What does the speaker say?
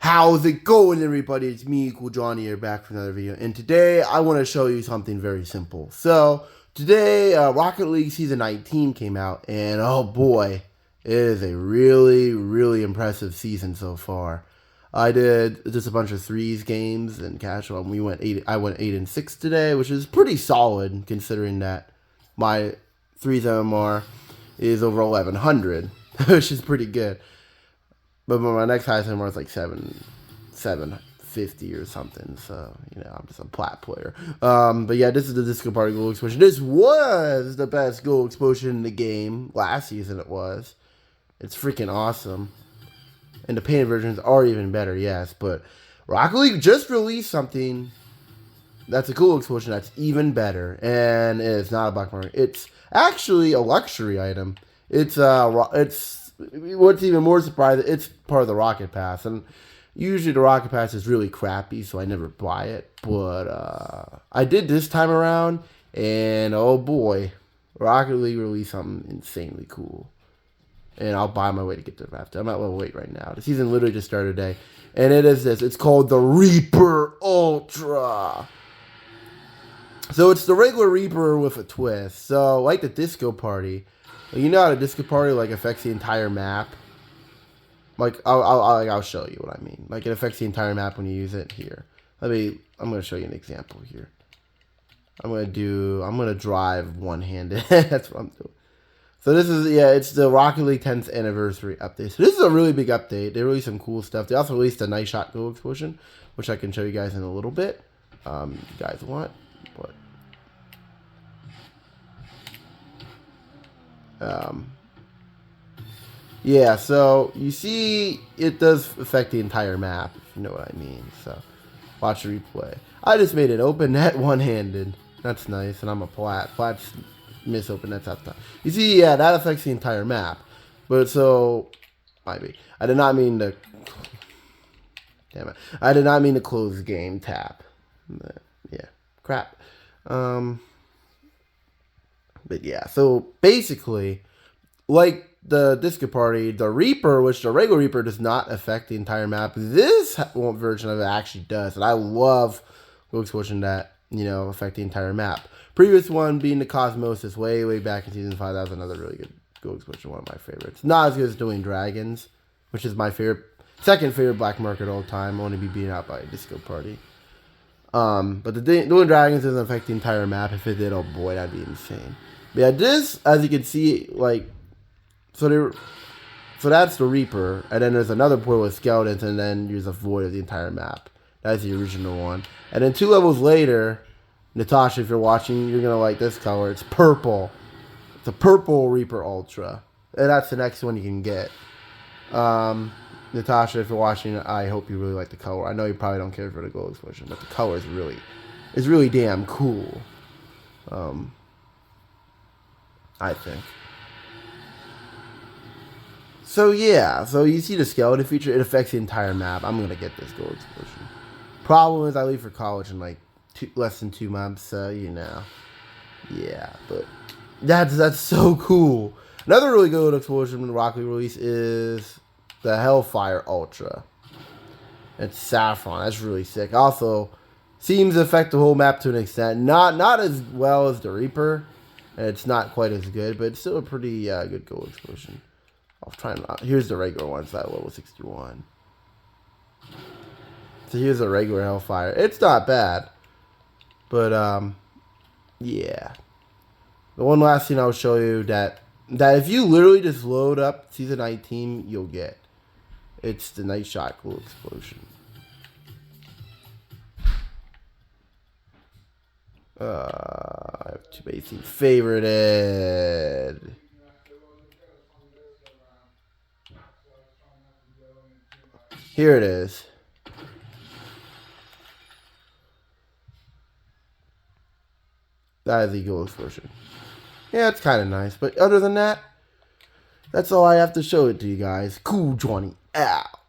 How's it going, everybody? It's me, Cool Johnny, here back for another video. And today, I want to show you something very simple. So, today, Rocket League Season 19 came out, and oh boy, it is a really, really impressive season so far. I did just a bunch of threes games and casual, and I went 8-6 today, which is pretty solid, considering that my threes MMR is over 1100, which is pretty good. But my next highest MMR is like 750 or something. So, I'm just a plat player. But yeah, this is the Disco Party Goal Explosion. This was the best goal explosion in the game. Last season it was. It's freaking awesome. And the painted versions are even better, yes. But Rocket League just released something that's a cool explosion that's even better. And it's not a black market. It's actually a luxury item. It's what's even more surprising, it's part of the Rocket Pass, and usually the Rocket Pass is really crappy, so I never buy it, but I did this time around, and oh boy, Rocket League released something insanely cool, and I'll buy my way to get to after. I'm at level 8 right now. The season literally just started today, and it is this. It's called the Reaper Ultra. So it's the regular Reaper with a twist. So like the Disco Party, you know how the Disco Party affects the entire map. I'll show you what I mean. It affects the entire map when you use it. Here, I'm gonna show you an example here. I'm gonna drive one-handed. That's what I'm doing. So this is it's the Rocket League 10th anniversary update. So this is a really big update. They released some cool stuff. They also released a nice shot goal explosion, which I can show you guys in a little bit. You guys want, but. Yeah, so you see it does affect the entire map, if you know what I mean. So watch the replay. I just made an open net one-handed. That's nice, and I'm a plat. Plats miss open nets half the time. You see, yeah, that affects the entire map. But so I did not mean to. Damn it! I did not mean to close game tap. Yeah, crap. But yeah, so basically, like the Disco Party, the Reaper, which the regular Reaper does not affect the entire map, this version of it actually does. And I love goal explosion that, affect the entire map. Previous one being the Cosmosis, way back in Season 5. That was another really good goal explosion, one of my favorites. Not as good as Dueling Dragons, which is my second favorite black market all time, only be beaten out by Disco Party. But the Dueling Dragons doesn't affect the entire map. If it did, oh boy, that'd be insane. But yeah, this, as you can see, so that's the Reaper, and then there's another portal with skeletons, and then there's a void of the entire map. That's the original one. And then 2 levels later, Natasha, if you're watching, you're gonna like this color. It's purple. It's a purple Reaper Ultra, and that's the next one you can get. Natasha, if you're watching, I hope you really like the color. I know you probably don't care for the goal explosion, but the color is really damn cool. I think. So yeah, so you see the skeleton feature, it affects the entire map. I'm gonna get this goal explosion. Problem is I leave for college in less than 2 months, so yeah, but that's so cool. Another really good explosion in the Rocket League release is the Hellfire Ultra. It's Saffron. That's really sick. Also, seems to affect the whole map to an extent. Not as well as the Reaper. And it's not quite as good, but it's still a pretty good goal explosion. I'll try and here's the regular one. It's at level 61. So here's a regular Hellfire. It's not bad, but yeah. The one last thing I'll show you that if you literally just load up Season 19, you'll get. It's the Night Shot Goal Explosion. I have to basically favorited. Here it is. That is the goal explosion. Yeah, it's kind of nice, but other than that, that's all I have to show it to you guys. Cool Johnny out.